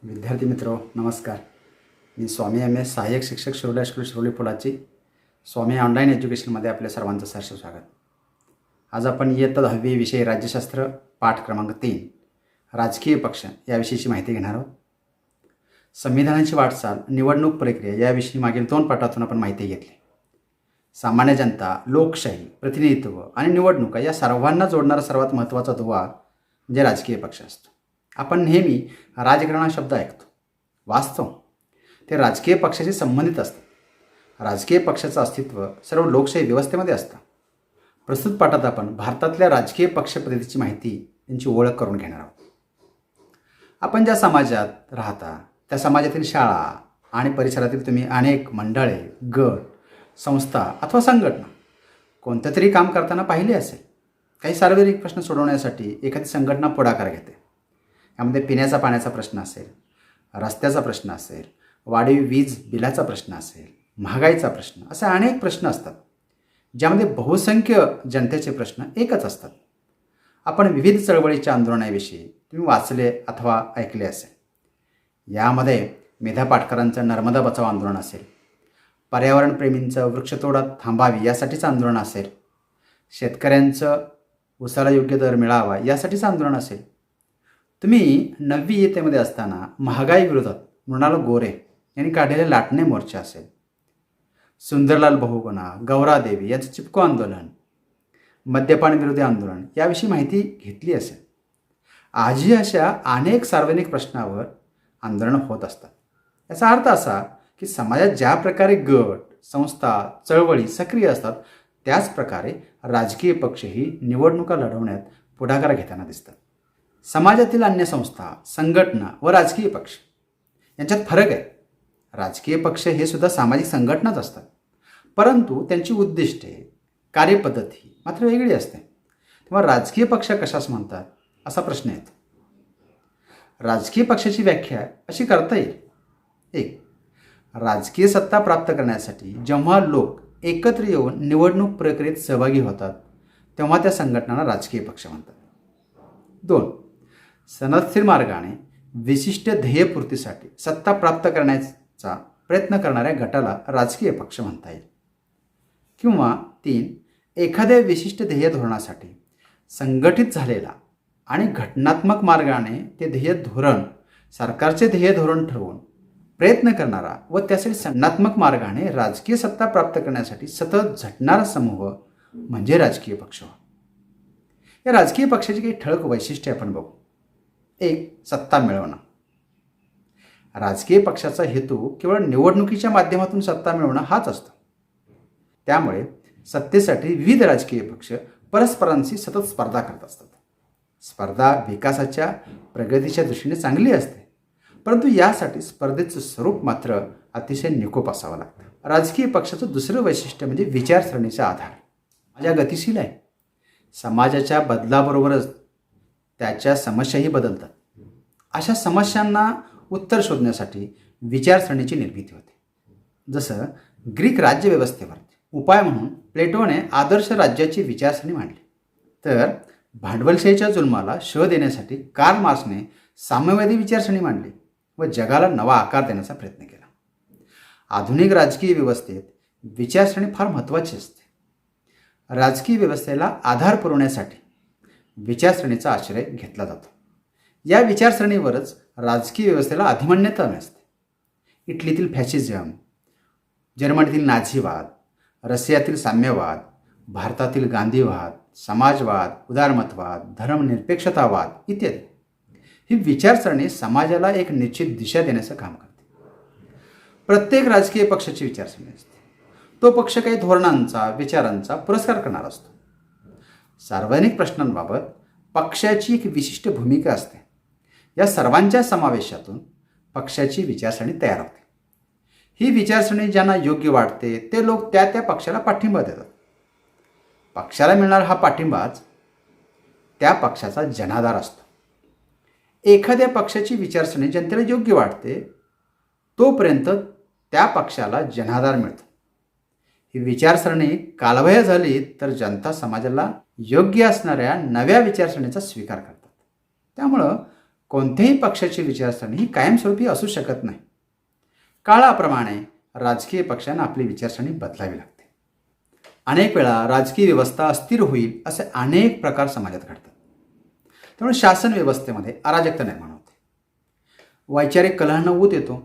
विद्यार्थी मित्रो नमस्कार. मी स्वामी एम.एस. सहाय्यक शिक्षक शिरोली हायस्कूल शिरोली पोलाची स्वामी ऑनलाईन एज्युकेशनमध्ये आपल्या सर्वांचं सहर्ष स्वागत. आज आपण इयत्ता 10वी विषय राज्यशास्त्र पाठ क्रमांक 3 राजकीय पक्ष याविषयीची माहिती घेणार आहोत. संविधानाची वाटचाल निवडणूक प्रक्रिया याविषयी मागील 2 पाठातून आपण माहिती घेतली. सामान्य जनता, लोकशाही, प्रतिनिधित्व आणि निवडणुका या सर्वांना जोडणारा सर्वात महत्त्वाचा दुवा म्हणजे राजकीय पक्ष असतो. आपण नेहमी राजकारण हा शब्द ऐकतो. वास्तव ते राजकीय पक्षाशी संबंधित असतात. राजकीय पक्षाचं अस्तित्व सर्व लोकशाही व्यवस्थेमध्ये असतं. प्रस्तुत पाठात आपण भारतातल्या राजकीय पक्ष पद्धतीची माहिती यांची ओळख करून घेणार आहोत. आपण ज्या समाजात राहता त्या समाजातील शाळा आणि परिसरातील तुम्ही अनेक मंडळे, गट, संस्था अथवा संघटना कोणतं तरी काम करताना पाहिले असेल. काही सार्वजनिक प्रश्न सोडवण्यासाठी एखादी संघटना पुढाकार घेते. यामध्ये पिण्याचा पाण्याचा प्रश्न असेल, रस्त्याचा प्रश्न असेल, वाढीव वीज बिलाचा प्रश्न असेल, महागाईचा प्रश्न, असे अनेक प्रश्न असतात ज्यामध्ये बहुसंख्य जनतेचे प्रश्न एकच असतात. आपण विविध चळवळीच्या आंदोलनाविषयी तुम्ही वाचले अथवा ऐकले असेल. यामध्ये मेधा पाटकरांचं नर्मदा बचाव आंदोलन असेल, पर्यावरणप्रेमींचं वृक्षतोड थांबावी यासाठीचं आंदोलन असेल, शेतकऱ्यांचं उसाला योग्य दर मिळावा यासाठीचं आंदोलन असेल. तुम्ही 9वी इयत्तेमध्ये असताना महागाई विरोधात मृणाल गोरे यांनी काढलेले लाटणे मोर्चा असेल, सुंदरलाल बहुगुणा, गौरादेवी यांचं चिपको आंदोलन, मद्यपान विरोधी आंदोलन याविषयी माहिती घेतली असेल. आजही अशा अनेक सार्वजनिक प्रश्नावर आंदोलन होत असतात. याचा अर्थ असा की समाजात ज्या प्रकारे गट, संस्था, चळवळी सक्रिय असतात त्याच प्रकारे राजकीय पक्षही निवडणुका लढवण्यात पुढाकार घेताना दिसतात. समाजातील अन्य संस्था, संघटना व राजकीय पक्ष यांच्यात फरक आहे. राजकीय पक्ष हे सुद्धा सामाजिक संघटनाच असतात, परंतु त्यांची उद्दिष्टे, कार्यपद्धती मात्र वेगळी असते. तेव्हा राजकीय पक्ष कशास म्हणतात असा प्रश्न येतो. राजकीय पक्षाची व्याख्या अशी करता येईल. 1. राजकीय सत्ता प्राप्त करण्यासाठी जेव्हा लोक एकत्र येऊन निवडणूक प्रक्रियेत सहभागी होतात तेव्हा त्या संघटनांना राजकीय पक्ष म्हणतात. 2. सनदशीर मार्गाने विशिष्ट ध्येयपूर्तीसाठी सत्ता प्राप्त करण्याचा प्रयत्न करणाऱ्या गटाला राजकीय पक्ष म्हणता येईल. किंवा 3. एखाद्या विशिष्ट ध्येय धोरणासाठी संघटित झालेला आणि घटनात्मक मार्गाने ते ध्येय धोरण सरकारचे ध्येय धोरण ठरवून प्रयत्न करणारा व त्यासाठी संघटनात्मक मार्गाने राजकीय सत्ता प्राप्त करण्यासाठी सतत झटणारा समूह म्हणजे राजकीय पक्ष. या राजकीय पक्षाची काही ठळक वैशिष्ट्ये आपण बघू. 1. सत्ता मिळवणं. राजकीय पक्षाचा हेतू केवळ निवडणुकीच्या माध्यमातून सत्ता मिळवणं हाच असतो. त्यामुळे सत्तेसाठी विविध राजकीय पक्ष परस्परांशी सतत स्पर्धा करत असतात. स्पर्धा विकासाच्या प्रगतीच्या दृष्टीने चांगली असते, परंतु यासाठी स्पर्धेचं स्वरूप मात्र अतिशय निकोप असावं लागतं. राजकीय पक्षाचं दुसरं वैशिष्ट्य म्हणजे विचारसरणीचा आधार. माझ्या गतिशील आहे. समाजाच्या बदलाबरोबरच त्याच्या समस्याही बदलतात. अशा समस्यांना उत्तर शोधण्यासाठी विचारसरणीची निर्मिती होते. जसं ग्रीक राज्यव्यवस्थेवर उपाय म्हणून प्लेटोने आदर्श राज्याची विचारसरणी मांडली, तर भांडवलशाहीच्या जुलमाला शह देण्यासाठी कार्ल मार्क्सने साम्यवादी विचारसरणी मांडली व जगाला नवा आकार देण्याचा प्रयत्न केला. आधुनिक राजकीय व्यवस्थेत विचारसरणी फार महत्त्वाची असते. राजकीय व्यवस्थेला आधार पुरवण्यासाठी विचारसरणीचा आश्रय घेतला जातो. या विचारसरणीवरच राजकीय व्यवस्थेला अधिमान्यता मिळते. इटलीतील फॅशिझम, जर्मनीतील नाझीवाद, रशियातील साम्यवाद, भारतातील गांधीवाद, समाजवाद, उदारमतवाद, धर्मनिरपेक्षतावाद इत्यादी ही विचारसरणी समाजाला एक निश्चित दिशा देण्याचं काम करते. प्रत्येक राजकीय पक्षाची विचारसरणी असते. तो पक्ष काही धोरणांचा, विचारांचा पुरस्कार करणार असतो. सार्वजनिक प्रश्नांबाबत पक्षाची एक विशिष्ट भूमिका असते. या सर्वांच्या समावेशातून पक्षाची विचारसरणी तयार होते. ही विचारसरणी ज्यांना योग्य वाटते ते लोक त्या त्या पक्षाला पाठिंबा देतात. पक्षाला मिळणारा हा पाठिंबाच त्या पक्षाचा जनाधार असतो. एखाद्या पक्षाची विचारसरणी जनतेला योग्य वाटते तोपर्यंत त्या पक्षाला जनाधार मिळतो. ही विचारसरणी कालबाह्य झाली तर जनता समाजाला योग्य असणाऱ्या नव्या विचारसरणीचा स्वीकार करतात. त्यामुळं कोणत्याही पक्षाची विचारसरणी ही कायमस्वरूपी असू शकत नाही. काळाप्रमाणे राजकीय पक्षांना आपली विचारसरणी बदलावी लागते. अनेक वेळा राजकीय व्यवस्था अस्थिर होईल असे अनेक प्रकार समाजात घडतात. त्यामुळे शासन व्यवस्थेमध्ये अराजकता निर्माण होते, वैचारिक कलह ऊत येतो.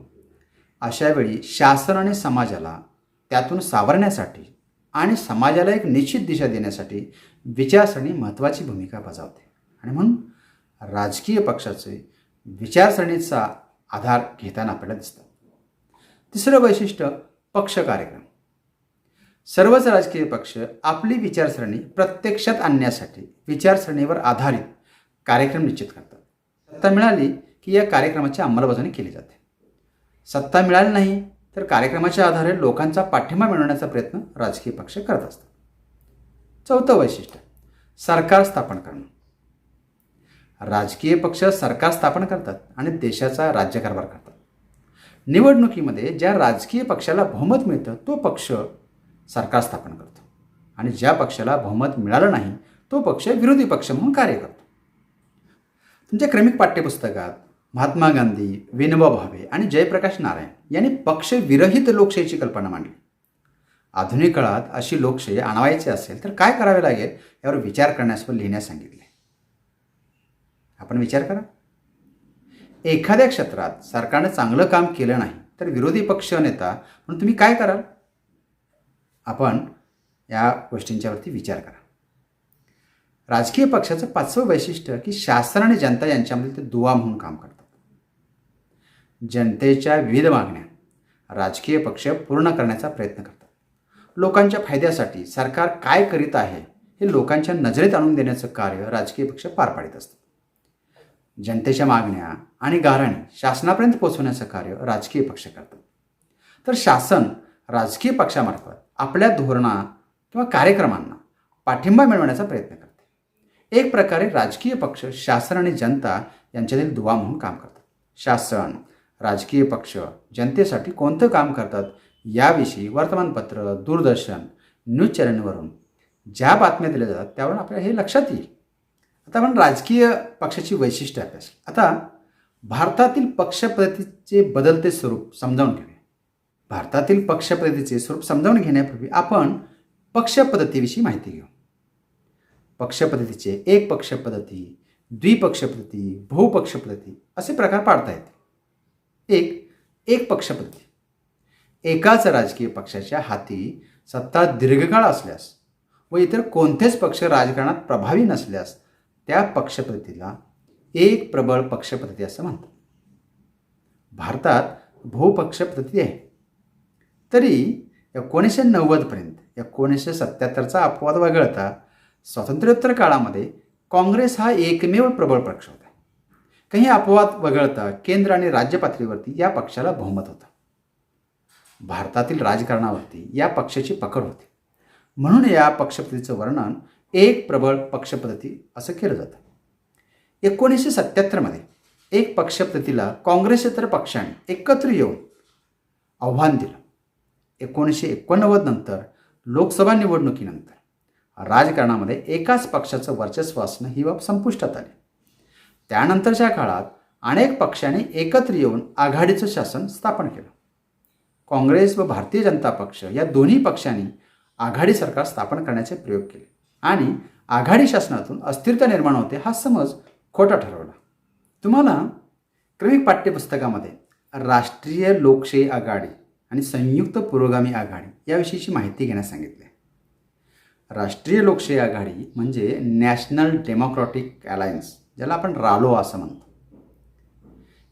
अशा वेळी शासन आणि समाजाला त्यातून सावरण्यासाठी आणि समाजाला एक निश्चित दिशा देण्यासाठी विचारसरणी महत्त्वाची भूमिका बजावते. आणि म्हणून राजकीय पक्षाचे विचारसरणीचा आधार घेताना आपल्याला दिसतात. तिसरं वैशिष्ट्य पक्ष कार्यक्रम. सर्वच राजकीय पक्ष आपली विचारसरणी प्रत्यक्षात आणण्यासाठी विचारसरणीवर आधारित कार्यक्रम निश्चित करतात. सत्ता मिळाली की या कार्यक्रमाची अंमलबजावणी केली जाते. सत्ता मिळाली नाही तर कार्यक्रमाच्या आधारे लोकांचा पाठिंबा मिळवण्याचा प्रयत्न राजकीय पक्ष करत असतात. चौथं वैशिष्ट्य सरकार स्थापन करणं. राजकीय पक्ष सरकार स्थापन करतात आणि देशाचा राज्यकारभार करतात. निवडणुकीमध्ये ज्या राजकीय पक्षाला बहुमत मिळतं तो पक्ष सरकार स्थापन करतो आणि ज्या पक्षाला बहुमत मिळालं नाही तो पक्ष विरोधी पक्ष म्हणून कार्य करतो. तुमच्या क्रमिक पाठ्यपुस्तकात महात्मा गांधी, विनोबा भावे आणि जयप्रकाश नारायण यांनी पक्षविरहित लोकशाहीची कल्पना मांडली. आधुनिक काळात अशी लोकशाही आणवायची असेल तर काय करावे लागेल यावर विचार करण्यास व लिहिण्यास सांगितले. आपण विचार करा. एखाद्या क्षेत्रात सरकारने चांगलं काम केलं नाही तर विरोधी पक्ष नेता म्हणून तुम्ही काय कराल? आपण या गोष्टींच्यावरती विचार करा. राजकीय पक्षाचं पाचवं वैशिष्ट्य की शासन आणि जनता यांच्यामध्ये ते दुवा म्हणून काम करतात. जनतेच्या विविध मागण्या राजकीय पक्ष पूर्ण करण्याचा प्रयत्न करतात. लोकांच्या फायद्यासाठी सरकार काय करीत आहे हे लोकांच्या नजरेत आणून देण्याचं कार्य राजकीय पक्ष पार पाडित असतात. जनतेच्या मागण्या आणि गाऱ्हाणी शासनापर्यंत पोहोचवण्याचं कार्य राजकीय पक्ष करतात. तर शासन राजकीय पक्षामार्फत आपल्या धोरणा किंवा कार्यक्रमांना पाठिंबा मिळवण्याचा प्रयत्न करते. एक प्रकारे राजकीय पक्ष शासन आणि जनता यांच्यातील दुवा म्हणून काम करतात. शासन, राजकीय पक्ष जनतेसाठी कोणतं काम करतात याविषयी वर्तमानपत्र, दूरदर्शन, न्यूज चॅनलवरून ज्या बातम्या दिल्या जातात त्यावरून आपल्याला हे लक्षात येईल. आता आपण राजकीय पक्षाची वैशिष्ट्ये अभ्यास. आता भारतातील पक्षपद्धतीचे बदलते स्वरूप समजावून घेऊया. भारतातील पक्षपद्धतीचे स्वरूप समजावून घेण्यापूर्वी आपण पक्षपद्धतीविषयी माहिती घेऊ. पक्षपद्धतीचे एक पक्षपद्धती, द्विपक्षपद्धती, बहुपक्षपद्धती असे प्रकार पाडता येते. एक पक्षपद्धती. एकाच राजकीय पक्षाच्या हाती सत्ता दीर्घकाळ असल्यास व इतर कोणतेच पक्ष राजकारणात प्रभावी नसल्यास त्या पक्षपद्धतीला एक प्रबळ पक्षपद्धती असं म्हणतात. भारतात बहुपक्षपद्धती आहे. तरी 1990पर्यंत 1977चा अपवाद वगळता स्वातंत्र्योत्तर काळामध्ये काँग्रेस हा एकमेव प्रबळ पक्ष होता. काही अपवाद वगळता केंद्र आणि राज्य पातळीवरती या पक्षाला बहुमत होतं. भारतातील राजकारणावरती या पक्षाची पकड होती. म्हणून या पक्षपद्धतीचं वर्णन एक प्रबळ पक्षपद्धती असं केलं जातं. 1977मध्ये एक पक्षपद्धतीला काँग्रेसेतर पक्षाने एकत्र येऊन आव्हान दिलं. 1989 नंतर लोकसभा निवडणुकीनंतर राजकारणामध्ये एकाच पक्षाचं वर्चस्व असणं ही बाब संपुष्टात आली. त्यानंतरच्या काळात अनेक पक्षांनी एकत्र येऊन आघाडीचं शासन स्थापन केलं. काँग्रेस व भारतीय जनता पक्ष या दोन्ही पक्षांनी आघाडी सरकार स्थापन करण्याचे प्रयोग केले आणि आघाडी शासनातून अस्थिरता निर्माण होते हा समज खोटा ठरवला. तुम्हाला क्रमिक पाठ्यपुस्तकामध्ये राष्ट्रीय लोकशाही आघाडी आणि संयुक्त पुरोगामी आघाडी याविषयीची माहिती घेण्यास सांगितले. राष्ट्रीय लोकशाही आघाडी म्हणजे नॅशनल डेमोक्रॅटिक अलायन्स, ज्याला आपण रालो असं म्हणतो.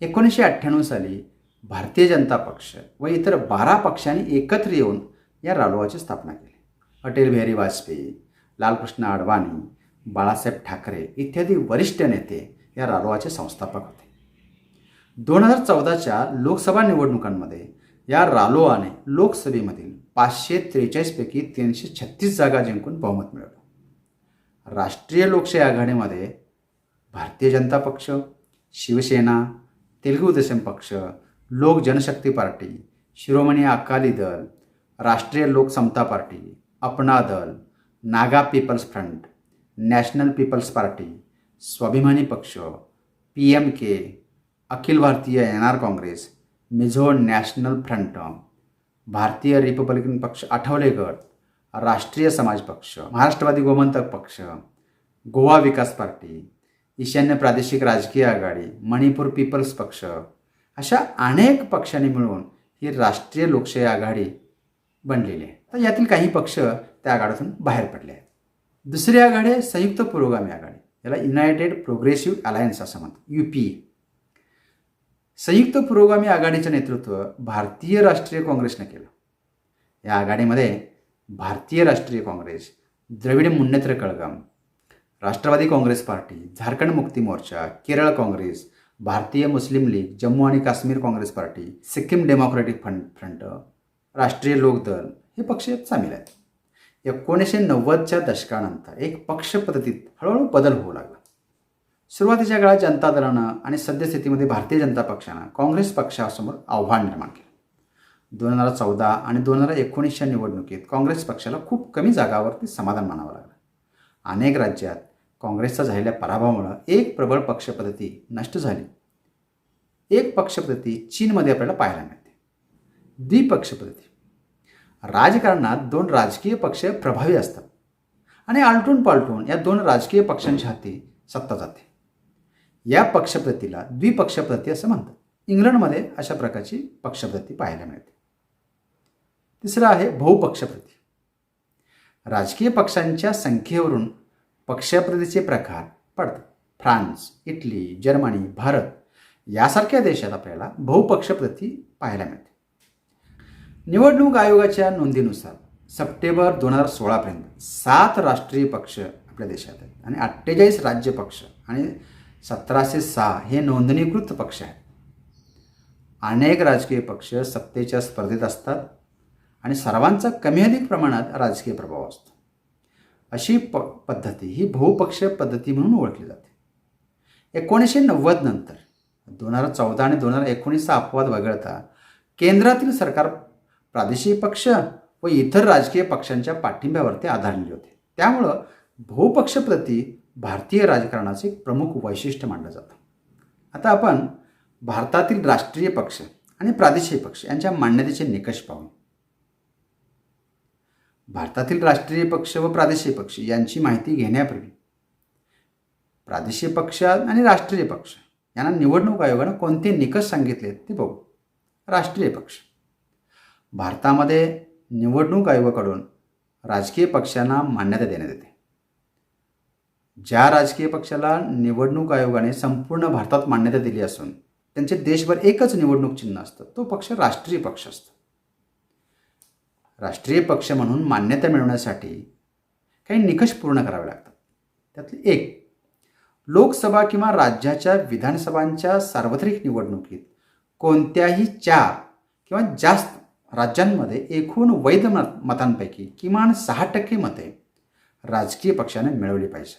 1998 साली भारतीय जनता पक्ष व इतर 12 पक्षांनी एकत्र येऊन या रालोआची स्थापना केली. अटल बिहारी वाजपेयी, लालकृष्ण अडवाणी, बाळासाहेब ठाकरे इत्यादी वरिष्ठ नेते या रालोआचे संस्थापक होते. 2014च्या लोकसभा निवडणुकांमध्ये या रालोआने लोकसभेमधील 543 पैकी 336 जागा जिंकून बहुमत मिळवलं. राष्ट्रीय लोकशाही आघाडीमध्ये भारतीय जनता पक्ष, शिवसेना, तेलुगू देशम पक्ष, लोक जनशक्ती पार्टी, शिरोमणी अकाली दल, राष्ट्रीय लोक समता Party, Apna Dal, Naga People's Front, National People's Party, Swabhimani Paksha, PMK, Akhil Bharatiya NR Congress, Mizo National Front, Bharatiya Republican Paksha Athawale गट, राष्ट्रीय समाज पक्ष, महाराष्ट्रवादी गोमंतक पक्ष, गोवा विकास पार्टी, ईशान्य प्रादेशिक राजकीय आघाडी, मणिपूर पीपल्स पक्ष, अशा अनेक पक्षांनी मिळून ही राष्ट्रीय लोकशाही आघाडी बनलेली आहे. तर यातील काही पक्ष त्या आघाडीतून बाहेर पडले आहेत. दुसरी आघाडी आहे संयुक्त पुरोगामी आघाडी, याला युनायटेड प्रोग्रेसिव्ह अलायन्स असं म्हणतात, UPA. संयुक्त पुरोगामी आघाडीचं नेतृत्व भारतीय राष्ट्रीय काँग्रेसने केलं. या आघाडीमध्ये भारतीय राष्ट्रीय काँग्रेस, द्रविड मुन्नेत्र कळगम, राष्ट्रवादी काँग्रेस पार्टी, झारखंड मुक्ती मोर्चा, केरळ काँग्रेस, भारतीय मुस्लिम लीग, जम्मू आणि Kashmir Congress party, Sikkim democratic front, राष्ट्रीय लोकदल हे पक्ष यात सामील आहेत. 1990च्या दशकानंतर एक पक्ष पद्धतीत हळूहळू बदल होऊ लागला. सुरुवातीच्या काळात जनता दलानं आणि सद्यस्थितीमध्ये भारतीय जनता पक्षानं काँग्रेस पक्षासमोर आव्हान निर्माण केलं. 2014 आणि 2019च्या निवडणुकीत काँग्रेस पक्षाला खूप कमी जागावरती समाधान मानावं लागलं. अनेक राज्यात काँग्रेसचा झालेल्या पराभवामुळे एक प्रबळ पक्षपद्धती नष्ट झाली. एक पक्षपद्धती चीनमध्ये आपल्याला पाहायला मिळते, द्विपक्षपद्धती. राजकारणात दोन राजकीय पक्ष प्रभावी असतात आणि आलटून पालटून या दोन राजकीय पक्षांच्या हाती सत्ता जाते. या पक्षपद्धतीला द्विपक्षपद्धती असं म्हणतात. इंग्लंडमध्ये अशा प्रकारची पक्षपद्धती पाहायला मिळते. तिसरं आहे बहुपक्षपद्धती. राजकीय पक्षांच्या संख्येवरून पक्षपद्धतीचे प्रकार पडतात. फ्रान्स, इटली, जर्मनी, भारत यासारख्या देशात आपल्याला बहुपक्षपद्धती पाहायला मिळते. निवडणूक आयोगाच्या नोंदीनुसार सप्टेंबर 2016पर्यंत 7 राष्ट्रीय पक्ष आपल्या देशात आहेत आणि 48 राज्य पक्ष आणि 1706 हे नोंदणीकृत पक्ष आहेत. अनेक राजकीय पक्ष सत्तेच्या स्पर्धेत असतात आणि सर्वांचा कमी अधिक प्रमाणात राजकीय प्रभाव असतो. अशी पद्धती ही बहुपक्ष पद्धती म्हणून ओळखली जाते. 1990 नंतर 2014 आणि 2019चा अपवाद वगळता केंद्रातील सरकार प्रादेशिक पक्ष व इतर राजकीय पक्षांच्या पाठिंब्यावरती आधारलेले होते. त्यामुळं बहुपक्ष पद्धती भारतीय राजकारणाचे एक प्रमुख वैशिष्ट्य मानलं जातं. आता आपण भारतातील राष्ट्रीय पक्ष आणि प्रादेशिक पक्ष यांच्या मान्यतेचे निकष पाहू. भारतातील राष्ट्रीय पक्ष व प्रादेशिक पक्ष यांची माहिती घेण्यापूर्वी प्रादेशिक पक्ष आणि राष्ट्रीय पक्ष यांना निवडणूक आयोगानं कोणते निकष सांगितले ते बघू. राष्ट्रीय पक्ष. भारतामध्ये निवडणूक आयोगाकडून राजकीय पक्षांना मान्यता देण्यात येते. ज्या राजकीय पक्षाला निवडणूक आयोगाने संपूर्ण भारतात मान्यता दिली असून त्यांचे देशभर एकच निवडणूक चिन्ह असतं, तो पक्ष राष्ट्रीय पक्ष असतो. राष्ट्रीय पक्ष म्हणून मान्यता मिळवण्यासाठी काही निकष पूर्ण करावे लागतात. त्यातले एक, लोकसभा किंवा राज्याच्या विधानसभांच्या सार्वत्रिक निवडणुकीत कोणत्याही 4 किंवा जास्त राज्यांमध्ये एकूण वैध मतांपैकी किमान 6% मते राजकीय पक्षाने मिळवली पाहिजे.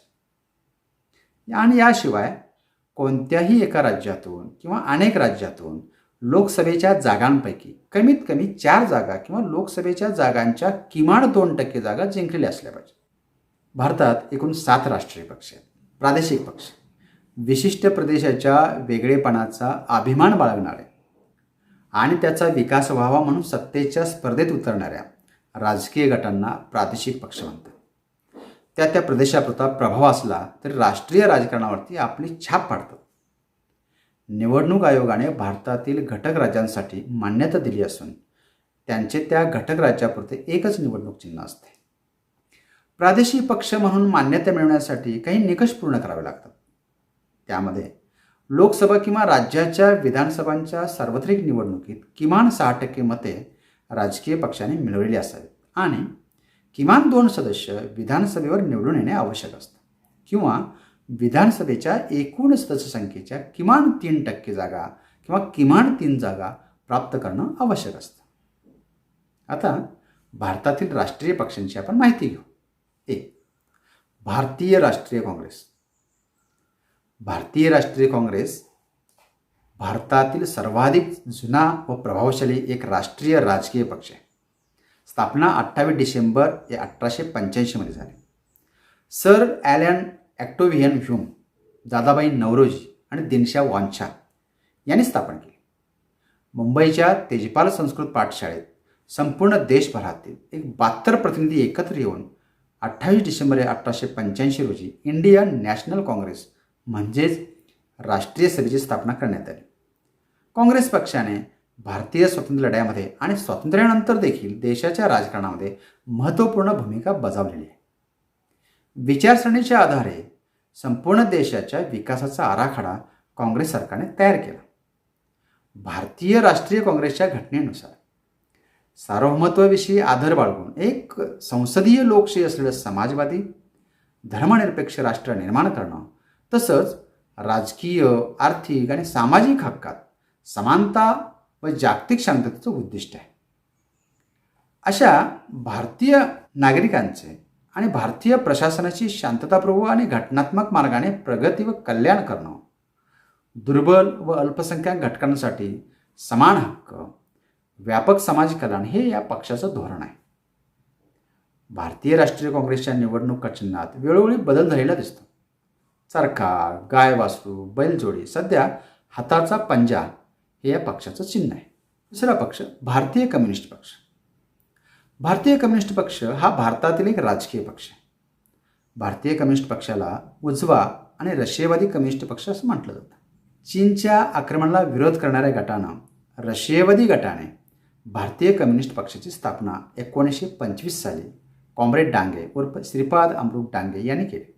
आणि याशिवाय कोणत्याही एका राज्यातून किंवा अनेक राज्यातून लोकसभेच्या जागांपैकी कमीत कमी 4 जागा किंवा लोकसभेच्या जागांच्या किमान 2% जागा जिंकलेल्या असल्या पाहिजे. भारतात एकूण 7 राष्ट्रीय पक्ष आहेत. प्रादेशिक पक्ष विशिष्ट प्रदेशाच्या वेगळेपणाचा अभिमान बाळगणारे आणि त्याचा विकास व्हावा म्हणून सत्तेच्या स्पर्धेत उतरणाऱ्या राजकीय गटांना प्रादेशिक पक्ष म्हणतात. त्या प्रदेशापुरता प्रभाव असला तरी राष्ट्रीय राजकारणावरती आपली छाप पाडतात. निवडणूक आयोगाने भारतातील घटक राज्यांसाठी मान्यता दिली असून त्यांचे त्या घटक राज्यापुरते एकच निवडणूक चिन्ह असते. प्रादेशिक पक्ष म्हणून मान्यता मिळवण्यासाठी काही निकष पूर्ण करावे लागतात. त्यामध्ये लोकसभा किंवा राज्याच्या विधानसभांच्या सार्वत्रिक निवडणुकीत किमान 6% मते राजकीय पक्षाने मिळवलेली असावीत आणि किमान 2 सदस्य विधानसभेवर निवडून येणे आवश्यक असतं किंवा विधानसभेच्या एकूण सदस्य संख्येच्या किमान 3% जागा किंवा किमान 3 जागा प्राप्त करणं आवश्यक असतं. आता भारतातील राष्ट्रीय पक्षांची आपण माहिती घेऊ. 1. भारतीय राष्ट्रीय काँग्रेस. भारतीय राष्ट्रीय काँग्रेस भारतातील सर्वाधिक जुना व प्रभावशाली एक राष्ट्रीय राजकीय पक्ष आहे. स्थापना 28 डिसेंबर 1885 मध्ये झाली. Sir Allan Octavian Hume, Dadabhai Naoroji आणि दिनशा वांछा यांनी स्थापन केली. मुंबईच्या तेजपाल संस्कृत पाठशाळेत संपूर्ण देशभरातील एक 72 प्रतिनिधी एकत्र येऊन 28 डिसेंबर 1885 रोजी इंडियन नॅशनल काँग्रेस म्हणजेच राष्ट्रीय सभेची स्थापना करण्यात आली. काँग्रेस पक्षाने भारतीय स्वातंत्र्य लढ्यामध्ये आणि स्वातंत्र्यानंतर देखील देशाच्या राजकारणामध्ये महत्त्वपूर्ण भूमिका बजावलेली आहे. विचारसरणीच्या आधारे संपूर्ण देशाच्या विकासाचा आराखडा काँग्रेस सरकारने तयार केला. भारतीय राष्ट्रीय काँग्रेसच्या घटनेनुसार सार्वभौमत्वाविषयी आदर बाळगून एक संसदीय लोकशाही असलेलं समाजवादी धर्मनिरपेक्ष राष्ट्र निर्माण करणं, तसंच राजकीय, आर्थिक आणि सामाजिक हक्कात समानता व जागतिक शांततेचं उद्दिष्ट आहे. अशा भारतीय नागरिकांचे आणि भारतीय प्रशासनाची शांततापूर्व आणि घटनात्मक मार्गाने प्रगती व कल्याण करणं, दुर्बल व अल्पसंख्याक घटकांसाठी समान हक्क, व्यापक समाज कल्याण हे या पक्षाचं धोरण आहे. भारतीय राष्ट्रीय काँग्रेसच्या निवडणूक चिन्हात वेळोवेळी बदल झालेला दिसतो. चरखा, गाय वासरू, बैलजोडी, सध्या हाताचा पंजा हे या पक्षाचं चिन्ह आहे. दुसरा पक्ष भारतीय कम्युनिस्ट पक्ष. भारतीय कम्युनिस्ट पक्ष हा भारतातील एक राजकीय पक्ष आहे. भारतीय कम्युनिस्ट पक्षाला उजवा आणि रशियावादी कम्युनिस्ट पक्ष असं म्हटलं जातं. चीनच्या आक्रमणाला विरोध करणाऱ्या गटानं रशियावादी गटाने भारतीय कम्युनिस्ट पक्षाची स्थापना 1925 साली कॉम्रेड डांगे उर्फ श्रीपाद अमृत डांगे यांनी केली.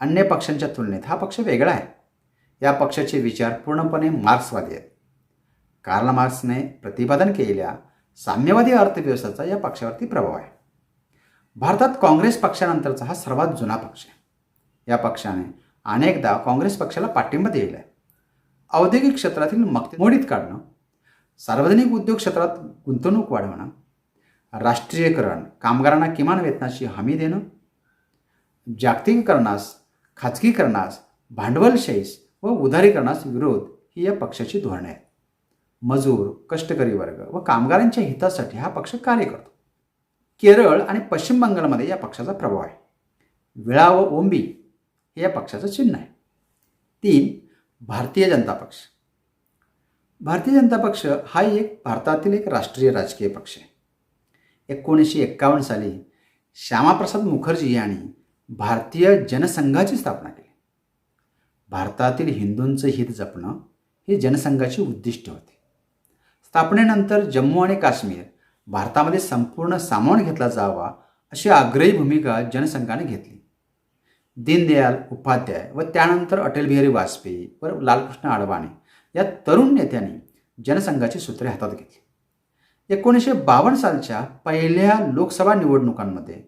अन्य पक्षांच्या तुलनेत हा पक्ष वेगळा आहे. या पक्षाचे विचार पूर्णपणे मार्क्सवादी आहेत. कार्ल मार्क्सने प्रतिपादन केलेल्या साम्यवादी अर्थव्यवस्थेचा या पक्षावरती प्रभाव आहे. भारतात काँग्रेस पक्षानंतरचा हा सर्वात जुना पक्ष आहे. या पक्षाने अनेकदा काँग्रेस पक्षाला पाठिंबा दिलेला आहे. औद्योगिक क्षेत्रातील मक्ते मोडीत काढणं, सार्वजनिक उद्योग क्षेत्रात गुंतवणूक वाढवणं, राष्ट्रीयकरण, कामगारांना किमान वेतनाची हमी देणं, जागतिकीकरणास, खाजगीकरणास, भांडवलशाहीस व उदारीकरणास विरोध ही या पक्षाची धोरणे आहेत. मजूर, कष्टकरी वर्ग व कामगारांच्या हितासाठी हा पक्ष कार्य करतो. केरळ आणि पश्चिम बंगालमध्ये या पक्षाचा प्रभाव आहे. विळा व ओंबी हे या पक्षाचं चिन्ह आहे. 3. भारतीय जनता पक्ष. भारतीय जनता पक्ष हा भारतातील एक राष्ट्रीय राजकीय पक्ष आहे. 1951 साली श्यामाप्रसाद मुखर्जी यांनी भारतीय जनसंघाची स्थापना केली. भारतातील हिंदूंचं हित जपणं हे जनसंघाचे उद्दिष्ट होते. स्थापनेनंतर जम्मू आणि काश्मीर भारतामध्ये संपूर्ण सामावून घेतला जावा अशी आग्रही भूमिका जनसंघाने घेतली. दीनदयाल उपाध्याय व त्यानंतर अटल बिहारी वाजपेयी व लालकृष्ण अडवाणी या तरुण नेत्यांनी जनसंघाची सूत्रे हातात घेतली. 1952 सालच्या पहिल्या लोकसभा निवडणुकांमध्ये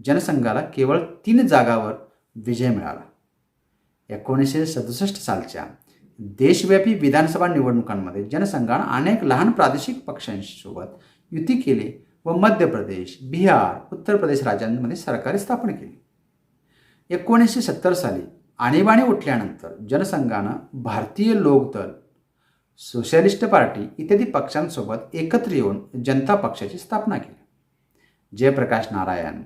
जनसंघाला केवळ 3 जागावर विजय मिळाला. 1967 सालच्या देशव्यापी विधानसभा निवडणुकांमध्ये जनसंघाने अनेक लहान प्रादेशिक पक्षांसोबत युती केली व मध्य प्रदेश, बिहार, उत्तर प्रदेश राज्यांमध्ये सरकारी स्थापन केली. 1970 साली आणीबाणी उठल्यानंतर जनसंघानं भारतीय लोकदल, सोशलिस्ट पार्टी इत्यादी पक्षांसोबत एकत्र येऊन जनता पक्षाची स्थापना केली. जयप्रकाश नारायण,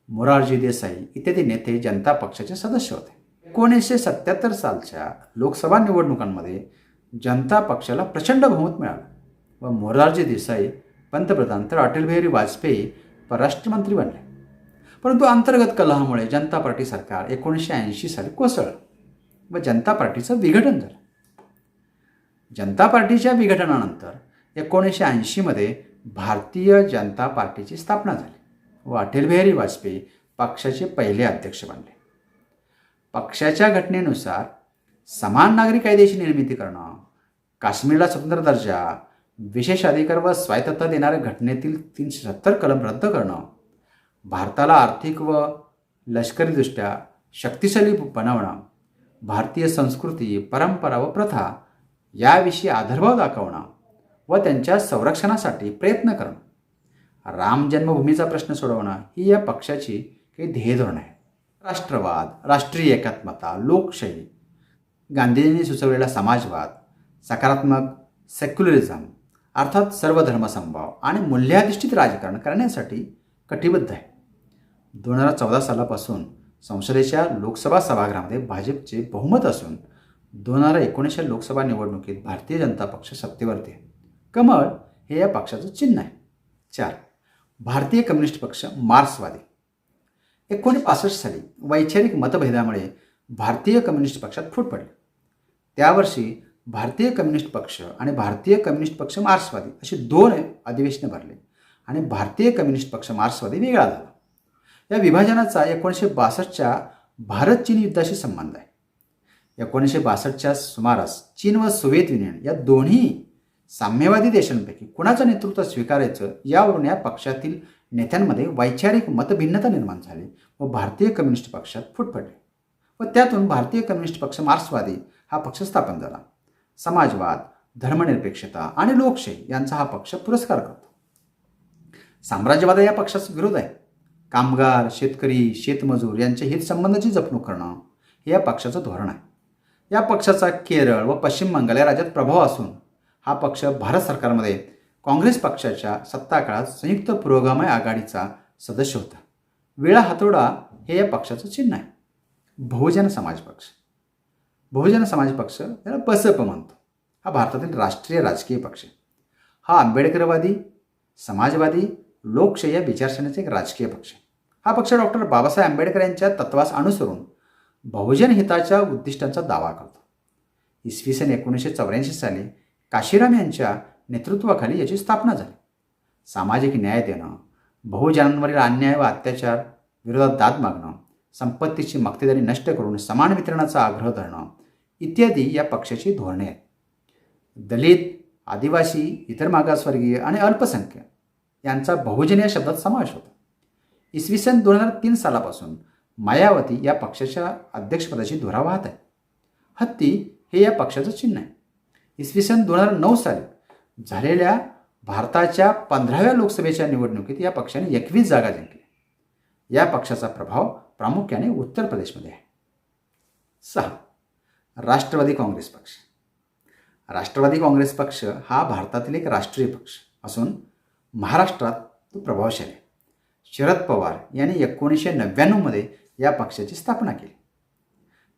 मोरारजी देसाई इत्यादी नेते जनता पक्षाचे सदस्य होते. 1977 सालच्या लोकसभा निवडणुकांमध्ये जनता पक्षाला प्रचंड बहुमत मिळालं व मोरारजी देसाई पंतप्रधान तर अटल बिहारी वाजपेयी परराष्ट्रमंत्री बनले. परंतु अंतर्गत कलहामुळे जनता पार्टी सरकार 1980 साली कोसळलं व जनता पार्टीचं विघटन झालं. जनता पार्टीच्या विघटनानंतर 1980 मध्ये भारतीय जनता पार्टीची स्थापना झाली व अटल बिहारी वाजपेयी पक्षाचे पहिले अध्यक्ष बनले. पक्षाच्या घटनेनुसार समान नागरी कायद्याची निर्मिती करणं, काश्मीरला स्वतंत्र दर्जा, विशेष अधिकार व स्वायत्तता देणाऱ्या घटनेतील 370 कलम रद्द करणं, भारताला आर्थिक व लष्करीदृष्ट्या शक्तिशाली बनवणं, भारतीय संस्कृती, परंपरा व प्रथा याविषयी आदरभाव दाखवणं व त्यांच्या संरक्षणासाठी प्रयत्न करणं, राम जन्मभूमीचा प्रश्न सोडवणं ही या पक्षाची काही ध्येयधोरण आहे. राष्ट्रवाद, राष्ट्रीय एकात्मता, लोकशाही, गांधीजींनी सुचवलेला समाजवाद, सकारात्मक सेक्युलरिझम अर्थात सर्वधर्मसमभाव आणि मूल्याधिष्ठित राजकारण करण्यासाठी कटिबद्ध आहे. 2014 सालापासून संसदेच्या लोकसभा सभागृहामध्ये भाजपचे बहुमत असून 2019 लोकसभा निवडणुकीत भारतीय जनता पक्ष सत्तेवरती आहे. कमळ हे या पक्षाचं चिन्ह आहे. 4. भारतीय कम्युनिस्ट पक्ष मार्क्सवादी. 1965 साली वैचारिक मतभेदामुळे भारतीय कम्युनिस्ट पक्षात फूट पडली. त्यावर्षी भारतीय कम्युनिस्ट पक्ष आणि भारतीय कम्युनिस्ट पक्ष मार्क्सवादी अशी 2 अधिवेशनं भरली आणि भारतीय कम्युनिस्ट पक्ष मार्क्सवादी वेगळा झाला. या विभाजनाचा 1962च्या भारत चीन युद्धाशी संबंध आहे. 1962च्या सुमारास चीन व सोव्हिएत युनियन या दोन्ही साम्यवादी देशांपैकी कुणाचं नेतृत्व स्वीकारायचं यावरून या पक्षातील नेत्यांमध्ये वैचारिक मतभिन्नता निर्माण झाली व भारतीय कम्युनिस्ट पक्षात फूट पडली व त्यातून भारतीय कम्युनिस्ट पक्ष मार्क्सवादी हा पक्ष स्थापन झाला. समाजवाद, धर्मनिरपेक्षता आणि लोकशाही यांचा हा पक्ष पुरस्कार करतो. साम्राज्यवाद या पक्षाचा विरोध आहे. कामगार, शेतकरी, शेतमजूर यांचे हितसंबंधाची जपणूक करणं हे या पक्षाचं धोरण आहे. या पक्षाचा केरळ व पश्चिम बंगाल या राज्यात प्रभाव असून हा पक्ष भारत सरकारमध्ये काँग्रेस पक्षाच्या सत्ताकाळात संयुक्त पुरोगामी आघाडीचा सदस्य होता. विळा हातोडा हे या पक्षाचं चिन्ह आहे. बहुजन समाज पक्ष. बहुजन समाज पक्ष याला बसप म्हणतो. हा भारतातील राष्ट्रीय राजकीय पक्ष आहे. हा आंबेडकरवादी, समाजवादी, लोकशाही या विचारसरणीचा एक राजकीय पक्ष आहे. हा पक्ष डॉक्टर बाबासाहेब आंबेडकर यांच्या तत्वास अनुसरून बहुजन हिताच्या उद्दिष्टांचा दावा करतो. इसवी सन 1984 साली काशीराम यांच्या नेतृत्वाखाली याची स्थापना झाली. सामाजिक न्याय देणं, बहुजनांवरील अन्याय व अत्याचार विरोधात दाद मागणं, संपत्तीची मक्तेदारी नष्ट करून समान वितरणाचा आग्रह धरणं इत्यादी या पक्षाची धोरणे आहेत. दलित, आदिवासी, इतर मागासवर्गीय आणि अल्पसंख्याक यांचा बहुजन या शब्दात समावेश होतो. इसवी सन 2003 सालापासून मायावती या पक्षाच्या अध्यक्षपदाची धुरा वाहत आहे. हत्ती हे या पक्षाचं चिन्ह आहे. इसवी सन 2009 साली झालेल्या भारताच्या 15व्या लोकसभेच्या निवडणुकीत या पक्षाने 21 जागा जिंकल्या. या पक्षाचा प्रभाव प्रामुख्याने उत्तर प्रदेशमध्ये आहे. 6. राष्ट्रवादी काँग्रेस पक्ष. राष्ट्रवादी काँग्रेस पक्ष हा भारतातील एक राष्ट्रीय पक्ष असून महाराष्ट्रात तो प्रभावशाली आहे. शरद पवार यांनी 1999 या पक्षाची स्थापना केली.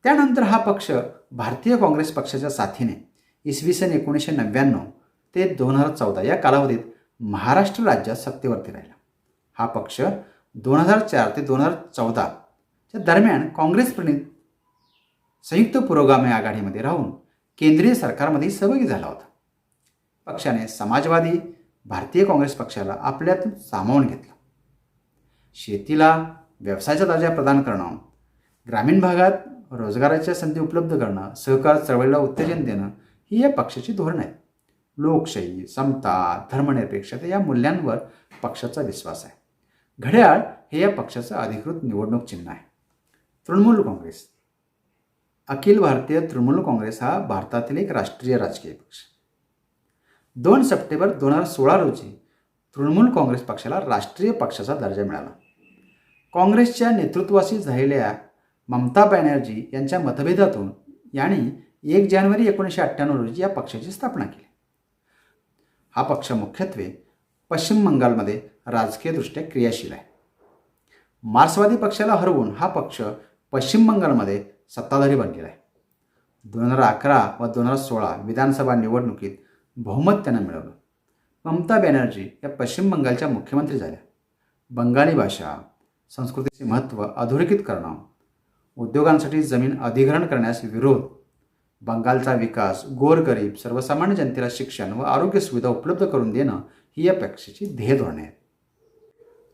त्यानंतर हा पक्ष भारतीय काँग्रेस पक्षाच्या साथीने इसवी सन 1999 ते 2014 या कालावधीत महाराष्ट्र राज्यात सत्तेवरती राहिला. हा पक्ष 2004 ते 2014च्या दरम्यान काँग्रेस प्रणित संयुक्त पुरोगामी आघाडीमध्ये राहून केंद्रीय सरकारमध्ये सहभागी झाला होता. पक्षाने समाजवादी भारतीय काँग्रेस पक्षाला आपल्यातून सामावून घेतलं. शेतीला व्यवसायाचा दर्जा प्रदान करणं, ग्रामीण भागात रोजगाराच्या संधी उपलब्ध करणं, सहकार चळवळीला उत्तेजन देणं ही या पक्षाची धोरणं आहेत. लोकशाही, समता, धर्मनिरपेक्षता या मूल्यांवर पक्षाचा विश्वास आहे. घड्याळ हे या पक्षाचं अधिकृत निवडणूक चिन्ह आहे. तृणमूल काँग्रेस. अखिल भारतीय तृणमूल काँग्रेस हा भारतातील एक राष्ट्रीय राजकीय पक्ष. 2 सप्टेंबर 2016 रोजी तृणमूल काँग्रेस पक्षाला राष्ट्रीय पक्षाचा दर्जा मिळाला. काँग्रेसच्या नेतृत्वाशी झालेल्या ममता बॅनर्जी यांच्या मतभेदातून यांनी 1 जानेवारी 1998 रोजी या पक्षाची स्थापना केली. हा पक्ष मुख्यत्वे पश्चिम बंगालमध्ये राजकीयदृष्ट्या क्रियाशील आहे. मार्क्सवादी पक्षाला हरवून हा पक्ष पश्चिम बंगालमध्ये सत्ताधारी बनलेला आहे. 2011 व 2016 विधानसभा निवडणुकीत बहुमत त्यानं मिळवलं. ममता बॅनर्जी या पश्चिम बंगालच्या मुख्यमंत्री झाल्या. बंगाली भाषा, संस्कृतीचे महत्त्व अधोरेखित करणं, उद्योगांसाठी जमीन अधिग्रहण करण्यास विरोध, बंगालचा विकास, गोरगरीब सर्वसामान्य जनतेला शिक्षण व आरोग्य सुविधा उपलब्ध करून देणं ही या पक्षाची ध्येय धोरणे आहेत.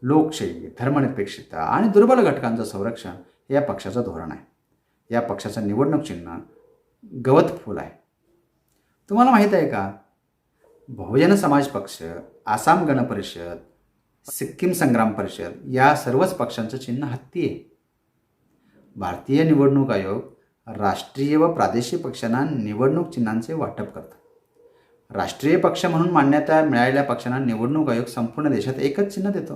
लोकशाही, धर्मनिरपेक्षता आणि दुर्बल घटकांचं संरक्षण हे या पक्षाचं धोरण आहे. या पक्षाचं निवडणूक चिन्ह गवत फूल आहे. तुम्हाला माहीत आहे का, बहुजन समाज पक्ष, आसाम गण परिषद, सिक्कीम संग्राम परिषद या सर्वच पक्षांचं चिन्ह हत्ती आहे. भारतीय निवडणूक आयोग राष्ट्रीय व प्रादेशिक पक्षांना निवडणूक चिन्हांचे वाटप करतात. राष्ट्रीय पक्ष म्हणून मान्यता मिळालेल्या पक्षांना निवडणूक आयोग संपूर्ण देशात एकच चिन्ह देतो.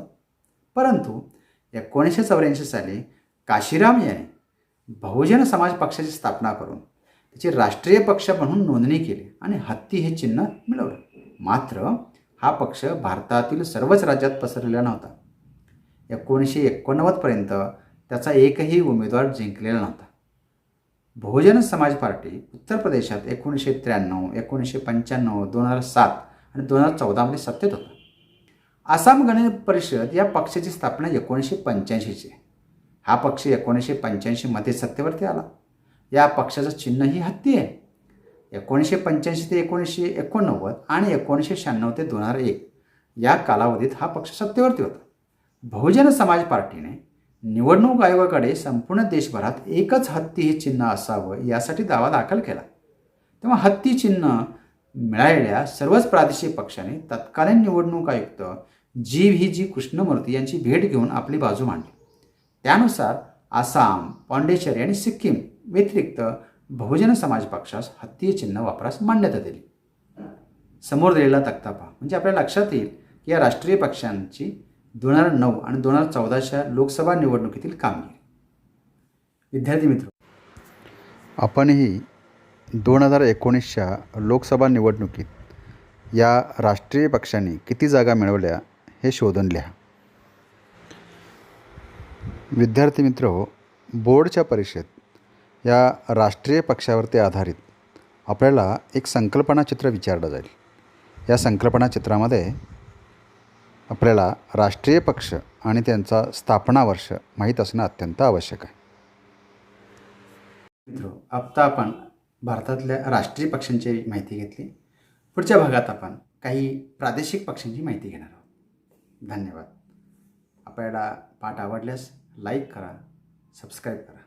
परंतु 1984 साली काशीराम यांनी बहुजन समाज पक्षाची स्थापना करून त्याची राष्ट्रीय पक्ष म्हणून नोंदणी केली आणि हत्ती हे चिन्ह मिळवलं. मात्र हा पक्ष भारतातील सर्वच राज्यात पसरलेला नव्हता. 1989 पर्यंत त्याचा एकही उमेदवार जिंकलेला नव्हता. बहुजन समाज पार्टी उत्तर प्रदेशात 1993, 1995, 2007 आणि 2014मध्ये सत्तेत होता. आसाम गण परिषद या पक्षाची स्थापना 1985ची. हा पक्ष 1985मध्ये सत्तेवरती आला. या पक्षाचं चिन्ह ही हत्ती आहे. 1985 ते 1989 आणि 1996 ते 2001 या कालावधीत हा पक्ष सत्तेवरती होता. बहुजन समाज पार्टीने निवडणूक आयोगाकडे संपूर्ण देशभरात एकच हत्ती हे चिन्ह असावं यासाठी दावा दाखल केला. तेव्हा हत्ती चिन्ह मिळालेल्या सर्वच प्रादेशिक पक्षाने तत्कालीन निवडणूक आयुक्त जी कृष्णमूर्ती यांची भेट घेऊन आपली बाजू मांडली. त्यानुसार आसाम, पाँडेचेरी आणि सिक्कीम व्यतिरिक्त बहुजन समाज पक्षास हत्ती चिन्ह वापरास मान्यता दिली. समोर दिलेला तक्ता पहा, म्हणजे आपल्या लक्षात येईल की या राष्ट्रीय पक्षांची 2009 आणि 2014च्या लोकसभा निवडणुकीतील कामगिरी. विद्यार्थी मित्र, आपणही 2019च्या लोकसभा निवडणुकीत या राष्ट्रीय पक्षांनी किती जागा मिळवल्या हे शोधून लिहा. विद्यार्थी मित्र हो, बोर्डच्या परीक्षेत या राष्ट्रीय पक्षावरती आधारित आपल्याला एक संकल्पना चित्र विचारलं जाईल. या संकल्पना चित्रामध्ये आपल्याला राष्ट्रीय पक्ष आणि त्यांचा स्थापना वर्ष माहीत असणं अत्यंत आवश्यक आहे. मित्र, आता आपण भारतातल्या राष्ट्रीय पक्षांची माहिती घेतली. पुढच्या भागात आपण काही प्रादेशिक पक्षांची माहिती घेणार आहोत. धन्यवाद. आपल्याला पाठ आवडल्यास लाईक करा, सबस्क्राईब करा.